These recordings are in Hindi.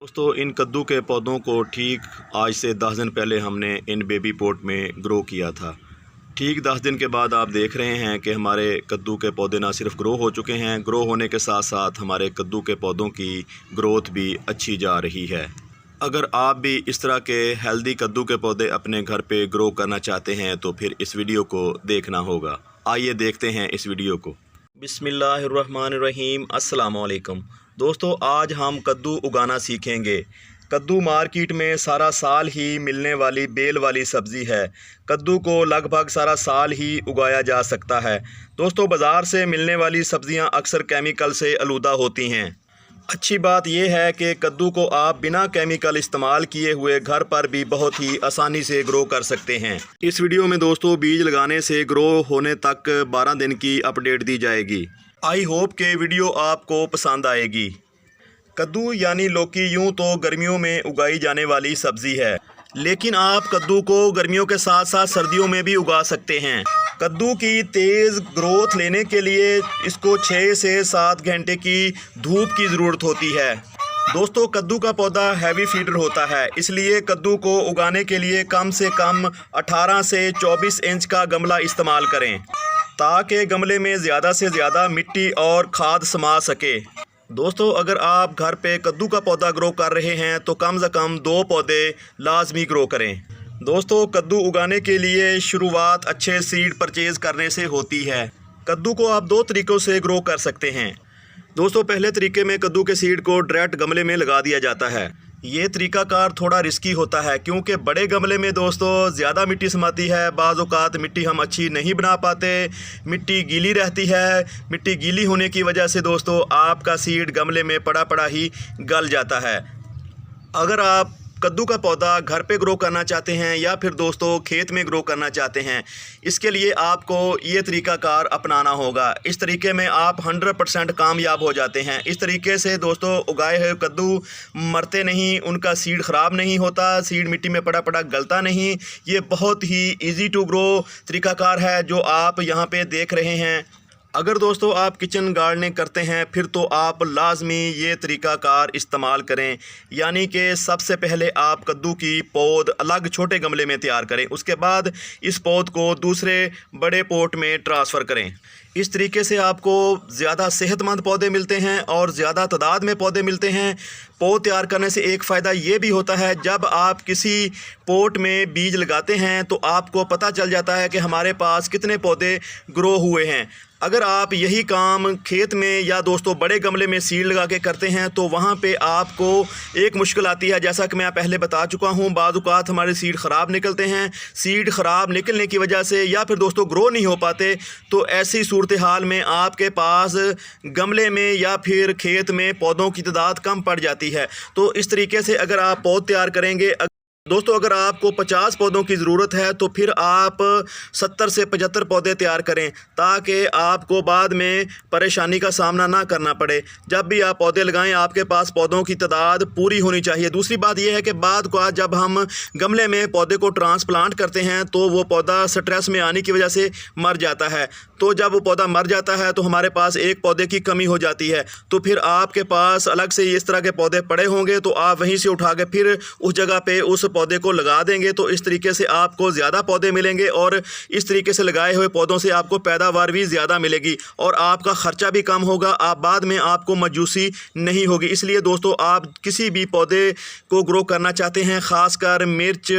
दोस्तों इन कद्दू के पौधों को ठीक आज से 10 दिन पहले हमने इन बेबी पॉट में ग्रो किया था। ठीक 10 दिन के बाद आप देख रहे हैं कि हमारे कद्दू के पौधे ना सिर्फ ग्रो हो चुके हैं, ग्रो होने के साथ साथ हमारे कद्दू के पौधों की ग्रोथ भी अच्छी जा रही है। अगर आप भी इस तरह के हेल्दी कद्दू के पौधे अपने घर पे ग्रो करना चाहते हैं तो फिर इस वीडियो को देखना होगा। आइए देखते हैं इस वीडियो को। बिस्मिल्लाहिर्रहमानिर्रहीम, अस्सलाम वालेकुम। दोस्तों आज हम कद्दू उगाना सीखेंगे। कद्दू मार्केट में सारा साल ही मिलने वाली बेल वाली सब्ज़ी है। कद्दू को लगभग सारा साल ही उगाया जा सकता है। दोस्तों बाज़ार से मिलने वाली सब्ज़ियां अक्सर केमिकल से आलूदा होती हैं। अच्छी बात यह है कि कद्दू को आप बिना केमिकल इस्तेमाल किए हुए घर पर भी बहुत ही आसानी से ग्रो कर सकते हैं। इस वीडियो में दोस्तों बीज लगाने से ग्रो होने तक 12 दिन की अपडेट दी जाएगी। आई होप कि वीडियो आपको पसंद आएगी। कद्दू यानी लौकी यूँ तो गर्मियों में उगाई जाने वाली सब्ज़ी है, लेकिन आप कद्दू को गर्मियों के साथ साथ सर्दियों में भी उगा सकते हैं। कद्दू की तेज़ ग्रोथ लेने के लिए इसको 6 से 7 घंटे की धूप की ज़रूरत होती है। दोस्तों कद्दू का पौधा हैवी फीडर होता है, इसलिए कद्दू को उगाने के लिए कम से कम 18 से 24 इंच का गमला इस्तेमाल करें, ताकि गमले में ज़्यादा से ज़्यादा मिट्टी और खाद समा सके। दोस्तों अगर आप घर पे कद्दू का पौधा ग्रो कर रहे हैं तो कम से कम 2 पौधे लाजमी ग्रो करें। दोस्तों कद्दू उगाने के लिए शुरुआत अच्छे सीड परचेज़ करने से होती है। कद्दू को आप 2 तरीक़ों से ग्रो कर सकते हैं। दोस्तों पहले तरीके में कद्दू के सीड को डायरेक्ट गमले में लगा दिया जाता है। ये तरीकाकार थोड़ा रिस्की होता है क्योंकि बड़े गमले में दोस्तों ज़्यादा मिट्टी समाती है। बाज़ औक़ात मिट्टी हम अच्छी नहीं बना पाते, मिट्टी गीली रहती है। मिट्टी गीली होने की वजह से दोस्तों आपका सीड गमले में पड़ा पड़ा ही गल जाता है। अगर आप कद्दू का पौधा घर पे ग्रो करना चाहते हैं या फिर दोस्तों खेत में ग्रो करना चाहते हैं, इसके लिए आपको ये तरीकाकार अपनाना होगा। इस तरीके में आप 100% कामयाब हो जाते हैं। इस तरीके से दोस्तों उगाए हुए कद्दू मरते नहीं, उनका सीड ख़राब नहीं होता, सीड मिट्टी में पड़ा पड़ा गलता नहीं। ये बहुत ही ईजी टू ग्रो तरीकाकार है जो आप यहाँ पे देख रहे हैं। अगर दोस्तों आप किचन गार्डनिंग करते हैं फिर तो आप लाजमी ये तरीकाकार इस्तेमाल करें, यानी कि सबसे पहले आप कद्दू की पौध अलग छोटे गमले में तैयार करें, उसके बाद इस पौध को दूसरे बड़े पॉट में ट्रांसफ़र करें। इस तरीके से आपको ज़्यादा सेहतमंद पौधे मिलते हैं और ज़्यादा तादाद में पौधे मिलते हैं। पौध तैयार करने से एक फ़ायदा ये भी होता है, जब आप किसी पॉट में बीज लगाते हैं तो आपको पता चल जाता है कि हमारे पास कितने पौधे ग्रो हुए हैं। अगर आप यही काम खेत में या दोस्तों बड़े गमले में सीड लगा के करते हैं तो वहाँ पे आपको एक मुश्किल आती है, जैसा कि मैं पहले बता चुका हूँ। बाज़ औक़ात हमारे सीड ख़राब निकलते हैं। सीड ख़राब निकलने की वजह से या फिर दोस्तों ग्रो नहीं हो पाते, तो ऐसी सूरत हाल में आपके पास गमले में या फिर खेत में पौधों की तादाद कम पड़ जाती है। तो इस तरीके से अगर आप पौध तैयार करेंगे, दोस्तों अगर आपको 50 पौधों की ज़रूरत है तो फिर आप 70 से 75 पौधे तैयार करें, ताकि आपको बाद में परेशानी का सामना ना करना पड़े। जब भी आप पौधे लगाएं आपके पास पौधों की तादाद पूरी होनी चाहिए। दूसरी बात यह है कि बाद को जब हम गमले में पौधे को ट्रांसप्लांट करते हैं तो वो पौधा स्ट्रेस में आने की वजह से मर जाता है। तो जब वो पौधा मर जाता है तो हमारे पास एक पौधे की कमी हो जाती है। तो फिर आपके पास अलग से इस तरह के पौधे पड़े होंगे तो आप वहीं से उठा के फिर उस जगह पे उस पौधे को लगा देंगे। तो इस तरीके से आपको ज़्यादा पौधे मिलेंगे और इस तरीके से लगाए हुए पौधों से आपको पैदावार भी ज़्यादा मिलेगी और आपका ख़र्चा भी कम होगा। आप बाद में आपको मायूसी नहीं होगी। इसलिए दोस्तों आप किसी भी पौधे को ग्रो करना चाहते हैं, ख़ासकर मिर्च,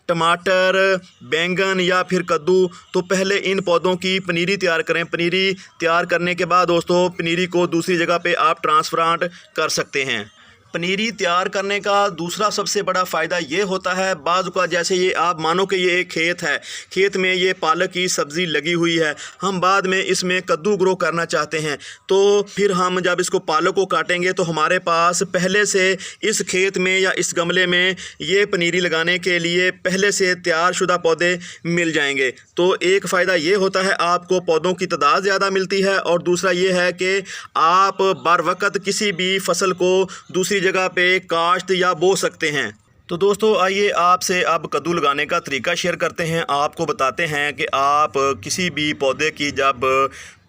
टमाटर, बैंगन या फिर कद्दू, तो पहले इन पौधों की पनीरी तैयार करें। पनीरी तैयार करने के बाद दोस्तों पनीरी को दूसरी जगह पे आप ट्रांसप्लांट कर सकते हैं। पनीरी तैयार करने का दूसरा सबसे बड़ा फ़ायदा ये होता है, बाज़ का जैसे ये आप मानो कि ये एक खेत है, खेत में ये पालक की सब्ज़ी लगी हुई है, हम बाद में इसमें कद्दू ग्रो करना चाहते हैं, तो फिर हम जब इसको पालक को काटेंगे तो हमारे पास पहले से इस खेत में या इस गमले में ये पनीरी लगाने के लिए पहले से तैयार शुदा पौधे मिल जाएंगे। तो एक फ़ायदा ये होता है आपको पौधों की तादाद ज़्यादा मिलती है और दूसरा ये है कि आप बर वक़्त किसी भी फसल को दूसरी जगह पे काश्त या बो सकते हैं। तो दोस्तों आइए आपसे अब कद्दू लगाने का तरीका शेयर करते हैं। आपको बताते हैं कि आप किसी भी पौधे की जब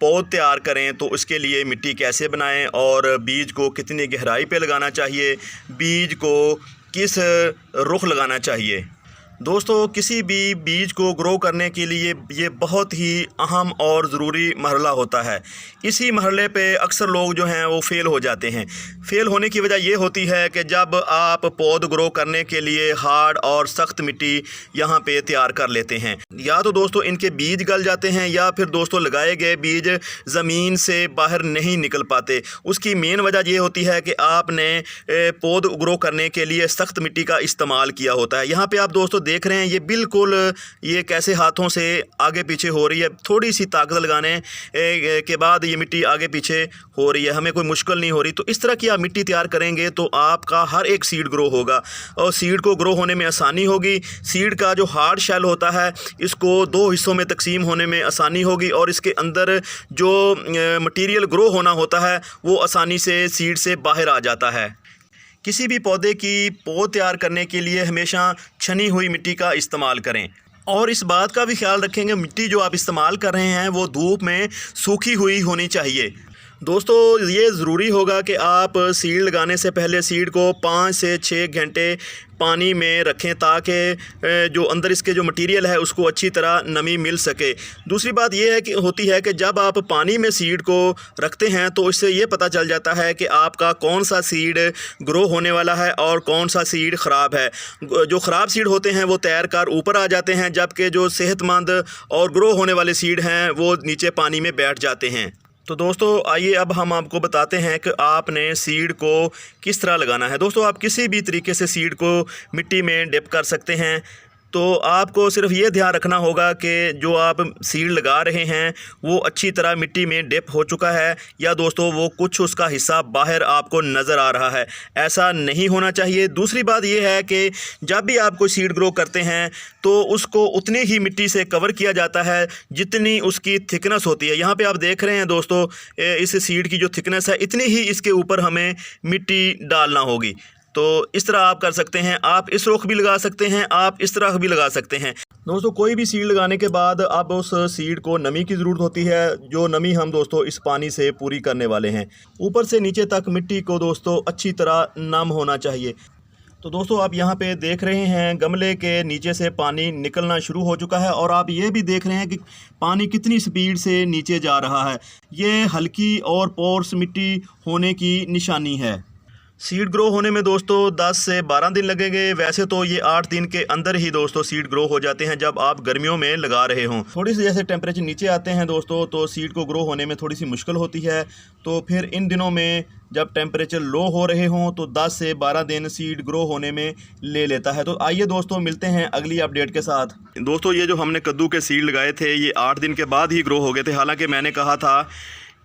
पौध तैयार करें तो उसके लिए मिट्टी कैसे बनाएं और बीज को कितनी गहराई पे लगाना चाहिए, बीज को किस रुख लगाना चाहिए। दोस्तों, किसी भी बीज को ग्रो करने के लिए ये बहुत ही अहम और ज़रूरी मरहला होता है। इसी मरहले पे अक्सर लोग जो हैं वो फ़ेल हो जाते हैं। फ़ेल होने की वजह ये होती है कि जब आप पौध ग्रो करने के लिए हार्ड और सख्त मिट्टी यहाँ पे तैयार कर लेते हैं, या तो दोस्तों इनके बीज गल जाते हैं या फिर दोस्तों लगाए गए बीज ज़मीन से बाहर नहीं निकल पाते। उसकी मेन वजह ये होती है कि आपने पौध ग्रो करने के लिए सख्त मिट्टी का इस्तेमाल किया होता है। यहाँ पे आप दोस्तों देख रहे हैं ये बिल्कुल ये कैसे हाथों से आगे पीछे हो रही है। थोड़ी सी ताकत लगाने के बाद ये मिट्टी आगे पीछे हो रही है, हमें कोई मुश्किल नहीं हो रही। तो इस तरह की आप मिट्टी तैयार करेंगे तो आपका हर एक सीड ग्रो होगा और सीड को ग्रो होने में आसानी होगी। सीड का जो हार्ड शेल होता है इसको 2 हिस्सों में तकसीम होने में आसानी होगी और इसके अंदर जो मटीरियल ग्रो होना होता है वो आसानी से सीड से बाहर आ जाता है। किसी भी पौधे की पौध तैयार करने के लिए हमेशा छनी हुई मिट्टी का इस्तेमाल करें और इस बात का भी ख्याल रखेंगे मिट्टी जो आप इस्तेमाल कर रहे हैं वो धूप में सूखी हुई होनी चाहिए। दोस्तों, ये ज़रूरी होगा कि आप सीड लगाने से पहले सीड को 5 से 6 घंटे पानी में रखें ताकि जो अंदर इसके जो मटेरियल है उसको अच्छी तरह नमी मिल सके। दूसरी बात ये है कि होती है कि जब आप पानी में सीड को रखते हैं तो इससे ये पता चल जाता है कि आपका कौन सा सीड ग्रो होने वाला है और कौन सा सीड ख़राब है। जो ख़राब सीड होते हैं वो तैर कर ऊपर आ जाते हैं, जबकि जो सेहतमंद और ग्रो होने वाले सीड हैं वो नीचे पानी में बैठ जाते हैं। तो दोस्तों, आइए अब हम आपको बताते हैं कि आपने सीड को किस तरह लगाना है। दोस्तों, आप किसी भी तरीके से सीड को मिट्टी में डिप कर सकते हैं। तो आपको सिर्फ ये ध्यान रखना होगा कि जो आप सीड लगा रहे हैं वो अच्छी तरह मिट्टी में डिप हो चुका है या दोस्तों वो कुछ उसका हिस्सा बाहर आपको नज़र आ रहा है, ऐसा नहीं होना चाहिए। दूसरी बात ये है कि जब भी आप कोई सीड ग्रो करते हैं तो उसको उतनी ही मिट्टी से कवर किया जाता है जितनी उसकी थिकनेस होती है। यहाँ पे आप देख रहे हैं दोस्तों, इस सीड की जो थिकनेस है इतनी ही इसके ऊपर हमें मिट्टी डालना होगी। तो इस तरह आप कर सकते हैं, आप इस रुख भी लगा सकते हैं, आप इस तरह भी लगा सकते हैं। दोस्तों, कोई भी सीड लगाने के बाद अब उस सीड को नमी की ज़रूरत होती है, जो नमी हम दोस्तों इस पानी से पूरी करने वाले हैं। ऊपर से नीचे तक मिट्टी को दोस्तों अच्छी तरह नम होना चाहिए। तो दोस्तों, आप यहाँ पे देख रहे हैं गमले के नीचे से पानी निकलना शुरू हो चुका है और आप ये भी देख रहे हैं कि पानी कितनी स्पीड से नीचे जा रहा है। ये हल्की और पोर्स मिट्टी होने की निशानी है। सीड ग्रो होने में दोस्तों 10 से 12 दिन लगेंगे। वैसे तो ये 8 दिन के अंदर ही दोस्तों सीड ग्रो हो जाते हैं जब आप गर्मियों में लगा रहे हों। थोड़ी सी जैसे टेम्परेचर नीचे आते हैं दोस्तों तो सीड को ग्रो होने में थोड़ी सी मुश्किल होती है। तो फिर इन दिनों में जब टेम्परेचर लो हो रहे हों तो 10 से 12 दिन सीड ग्रो होने में ले लेता है। तो आइए दोस्तों मिलते हैं अगली अपडेट के साथ। दोस्तों, ये जो हमने कद्दू के सीड लगाए थे ये 8 दिन के बाद ही ग्रो हो गए थे। हालाँकि मैंने कहा था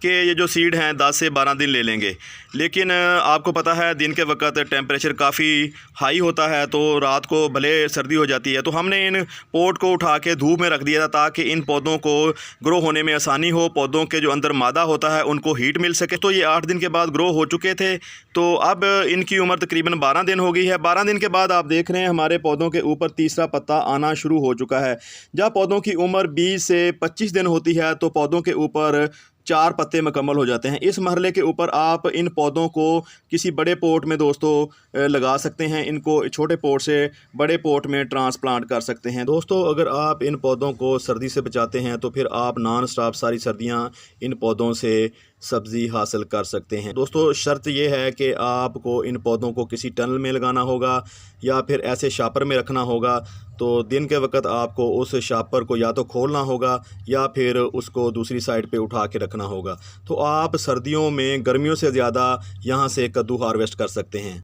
कि ये जो सीड हैं 10 से 12 दिन ले लेंगे, लेकिन आपको पता है दिन के वक्त टेम्परेचर काफ़ी हाई होता है तो रात को भले सर्दी हो जाती है। तो हमने इन पोट को उठा के धूप में रख दिया था ताकि इन पौधों को ग्रो होने में आसानी हो, पौधों के जो अंदर मादा होता है उनको हीट मिल सके। तो ये 8 दिन के बाद ग्रो हो चुके थे। तो अब इनकी उम्र तकरीबन 12 दिन हो गई है। 12 दिन के बाद आप देख रहे हैं हमारे पौधों के ऊपर तीसरा पत्ता आना शुरू हो चुका है। जब पौधों की उम्र 20 से 25 दिन होती है तो पौधों के ऊपर 4 पत्ते मुकम्मल हो जाते हैं। इस मरहले के ऊपर आप इन पौधों को किसी बड़े पॉट में दोस्तों लगा सकते हैं। इनको छोटे पॉट से बड़े पॉट में ट्रांसप्लांट कर सकते हैं। दोस्तों, अगर आप इन पौधों को सर्दी से बचाते हैं तो फिर आप नॉन स्टॉप सारी सर्दियां इन पौधों से सब्ज़ी हासिल कर सकते हैं। दोस्तों, शर्त यह है कि आपको इन पौधों को किसी टनल में लगाना होगा या फिर ऐसे शापर में रखना होगा। तो दिन के वक्त आपको उस शापर को या तो खोलना होगा या फिर उसको दूसरी साइड पे उठा के रखना होगा। तो आप सर्दियों में गर्मियों से ज़्यादा यहाँ से कद्दू हार्वेस्ट कर सकते हैं।